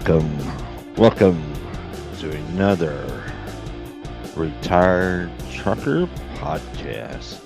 welcome to another Retired Trucker podcast.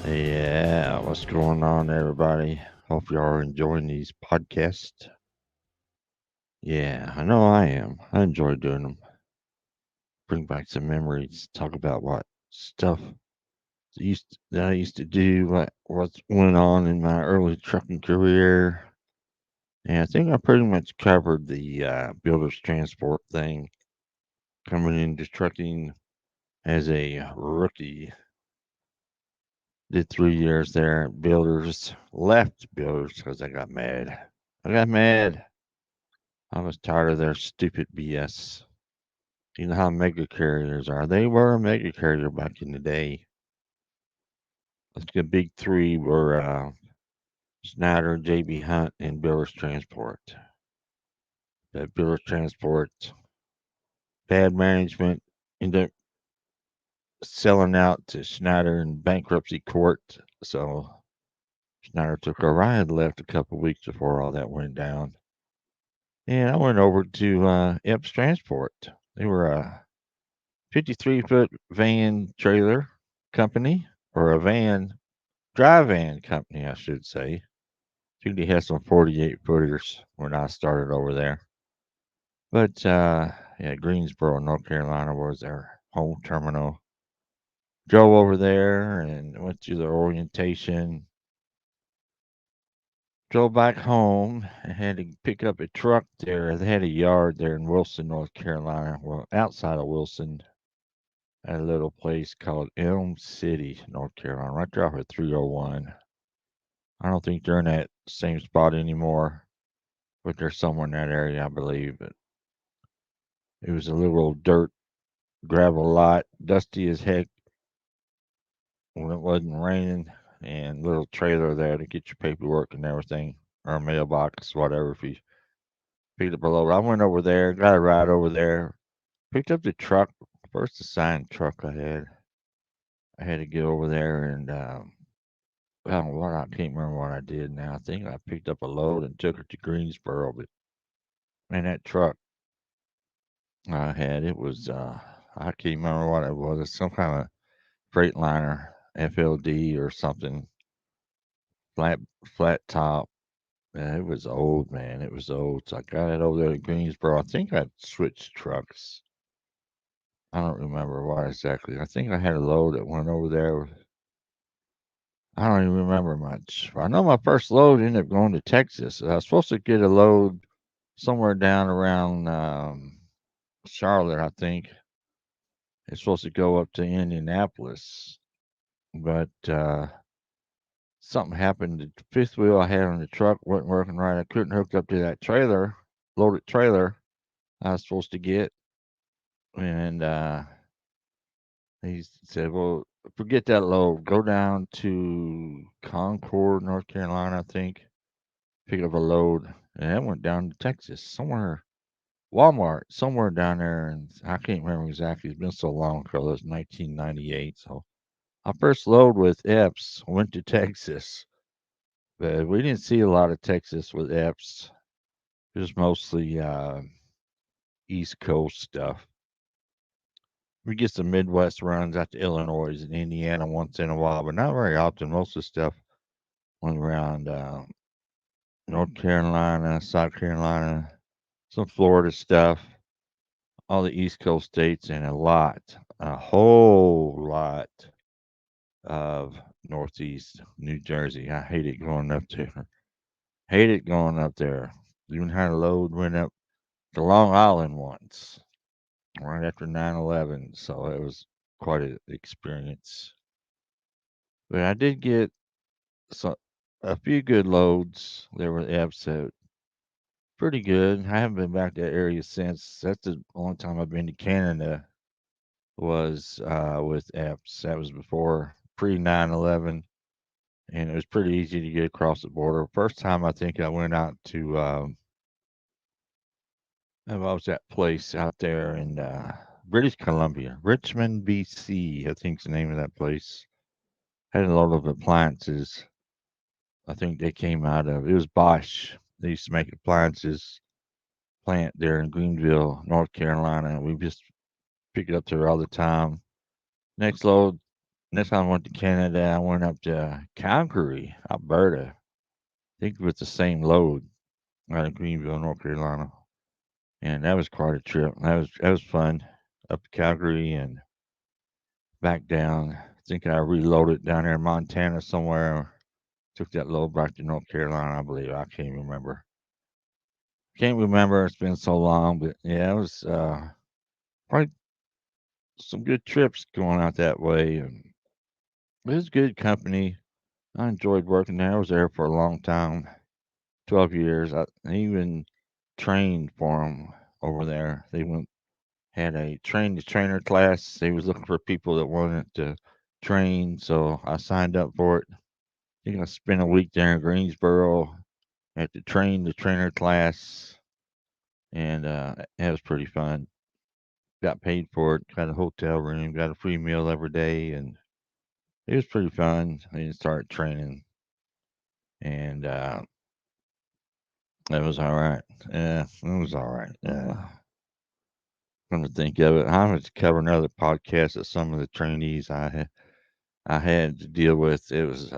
Yeah, what's going on, everybody? Hope you are enjoying these podcasts. Yeah, I know I am. I enjoy doing them. Bring back some memories. Talk about what stuff that I used to do, what went on in my early trucking career. And I think I pretty much covered the builder's transport thing coming into trucking as a rookie. Did 3 years there at Builders. Left Builders because I got mad. I got mad. I was tired of their stupid BS. You know how mega carriers are. They were a mega carrier back in the day. The big three were Snyder, JB Hunt, and Builders Transport. That Builders Transport, bad management, ended up selling out to Schneider in bankruptcy court. So Schneider took over. I had left a couple of weeks before all that went down. And I went over to Epes Transport. They were a 53-foot van trailer company, or a dry van company, I should say. I think they had some 48 footers when I started over there. But yeah, Greensboro, North Carolina was their home terminal. Drove over there and went through the orientation. Drove back home and had to pick up a truck there. They had a yard there in Wilson, North Carolina. Well, outside of Wilson, at a little place called Elm City, North Carolina, right there off of 301. I don't think they're in that same spot anymore, but they're somewhere in that area, I believe. But it was a little dirt gravel lot, dusty as heck when it wasn't raining, and little trailer there to get your paperwork and everything, or a mailbox, whatever. If you picked up a load, I went over there, got a ride over there, picked up the truck, first assigned truck I had. I had to get over there and well, what I can't remember what I did now. I think I picked up a load and took it to Greensboro. But man, that truck I had, it was I can't remember what it was. It's some kind of Freightliner, FLD or something, flat flat top. Yeah, it was old, man. It was old. So I got it over there to Greensboro. I think I switched trucks. I don't remember what exactly. I think I had a load that went over there. I don't even remember much. I know my first load ended up going to Texas. I was supposed to get a load somewhere down around Charlotte, I think. It's supposed to go up to Indianapolis, but something happened. The fifth wheel I had on the truck wasn't working right. I couldn't hook up to that trailer, loaded trailer I was supposed to get, and he said, "Well, forget that load. Go down to Concord, North Carolina, I think. Pick up a load." And that went down to Texas, somewhere, Walmart, somewhere down there. And I can't remember exactly. It's been so long ago. It was 1998. So our first load with Epes went to Texas. But we didn't see a lot of Texas with Epes. It was mostly East Coast stuff. We get some Midwest runs out to Illinois and Indiana once in a while, but not very often. Most of the stuff went around North Carolina, South Carolina, some Florida stuff, all the East Coast states, and a whole lot of Northeast New Jersey. I hate it going up there. Hate it going up there. Even had a load went up to Long Island once, right after 9/11, so it was quite an experience. But I did get so a few good loads. There were episodes pretty good. I haven't been back to that area since. That's the only time I've been to Canada was with Epps. That was before pre 9/11, and it was pretty easy to get across the border. First time I think I went out to what was that place out there in British Columbia, Richmond, BC. I think's the name of that place. Had a lot of appliances. I think they came out of it was Bosch. They used to make appliances plant there in Greenville, North Carolina. We just pick it up there all the time. Next load, next time I went to Canada, I went up to Calgary, Alberta. I think it was the same load out of Greenville, North Carolina, and that was quite a trip. That was fun up to Calgary and back down. I think I reloaded down there in Montana somewhere. Took that load back to North Carolina, I believe. I can't remember. Can't remember. It's been so long, but yeah, it was probably some good trips going out that way, and it was good company. I enjoyed working there. I was there for a long time, 12 years. I even trained for them over there. They went had a train the trainer class. They was looking for people that wanted to train, so I signed up for it. I think I spent a week there in Greensboro at the train the trainer class, and it was pretty fun. Got paid for it. Got a hotel room. Got a free meal every day, and it was pretty fun. I then started training, and it was all right. Yeah, it was all right. Yeah. Come to think of it, I'm going to cover another podcast of some of the trainees I had to deal with. It was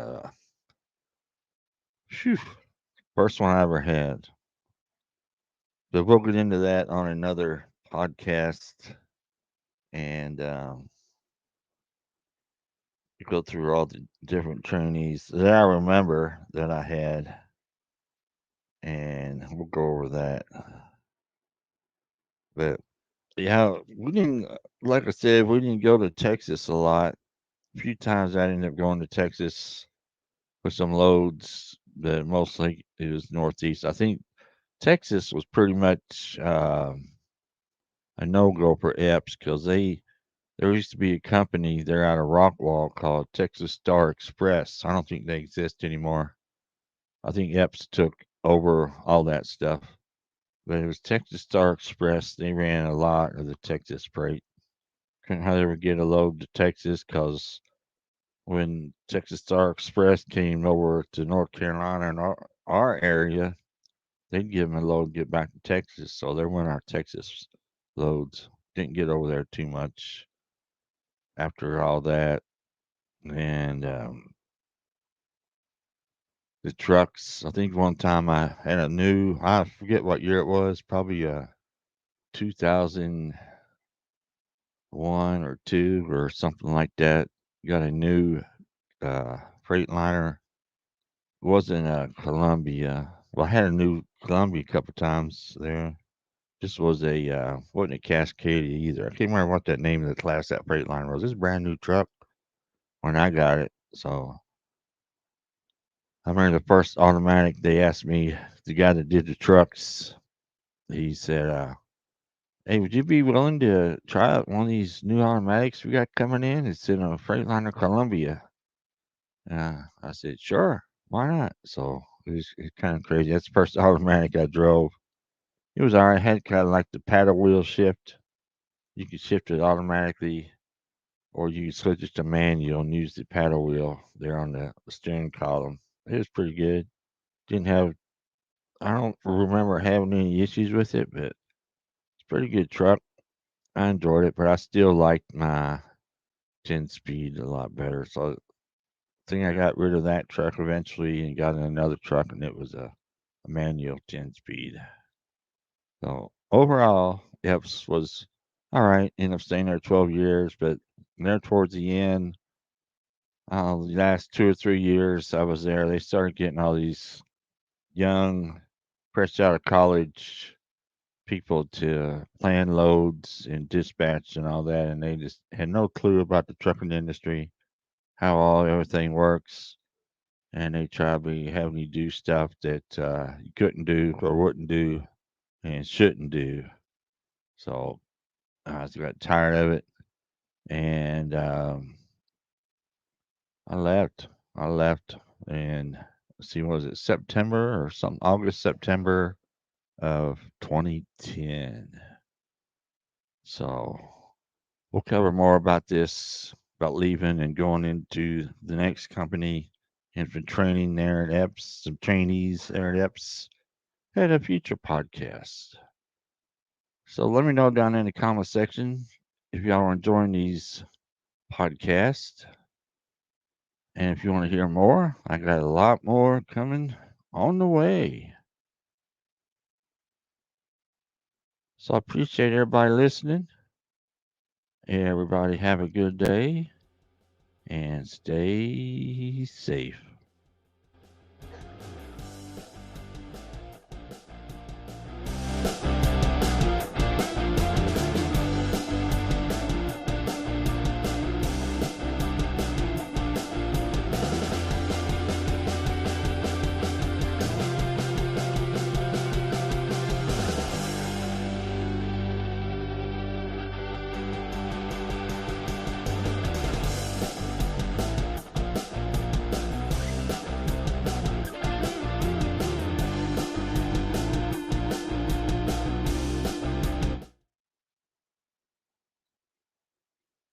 phew, first one I ever had. But we'll get into that on another podcast and go through all the different trainees that I remember that I had, and we'll go over that. But yeah, we didn't, like I said, we didn't go to Texas a lot. A few times I ended up going to Texas with some loads, but mostly it was Northeast. I think Texas was pretty much a no go for Epes because there used to be a company there out of Rockwall called Texas Star Express. I don't think they exist anymore. I think Epes took over all that stuff. But it was Texas Star Express. They ran a lot of the Texas freight. Couldn't hardly ever get a load to Texas because when Texas Star Express came over to North Carolina and our area, they'd give them a load to get back to Texas. So there went our Texas loads. Didn't get over there too much after all that. And the trucks, I think one time I had I forget what year it was, probably 2001 or 2 or something like that. Got a new Freightliner. It wasn't Columbia. Well, I had a new Columbia a couple times there. This was wasn't a Cascadia either. I can't remember what that name of the class that Freightliner was. This is a brand new truck when I got it. So I remember the first automatic they asked me, the guy that did the trucks, he said, hey, would you be willing to try out one of these new automatics we got coming in? It's in a Freightliner Columbia. I said, sure, why not? So it's kind of crazy. That's the first automatic I drove. It was all right. It had kind of like the paddle wheel shift. You could shift it automatically, or you could switch it to manual and use the paddle wheel there on the steering column. It was pretty good. Didn't have, I don't remember having any issues with it, but it's a pretty good truck. I enjoyed it, but I still liked my 10 speed a lot better. So I think I got rid of that truck eventually and got another truck, and it was a manual 10 speed. So overall, Epps was all right. Ended up staying there 12 years, but there towards the end, the last 2 or 3 years I was there, they started getting all these young, fresh out of college people to plan loads and dispatch and all that, and they just had no clue about the trucking industry, how all everything works, and they try to be having you do stuff that you couldn't do or wouldn't do and shouldn't do. So I just got tired of it, and I left. I left, and let's see, what was it, September or something? August, September of 2010. So we'll cover more about this, about leaving and going into the next company and for training there at Epps, some trainees there at Epps at a future podcast. So let me know down in the comment section if y'all are enjoying these podcasts. And if you want to hear more, I got a lot more coming on the way. So I appreciate everybody listening. Everybody have a good day and stay safe.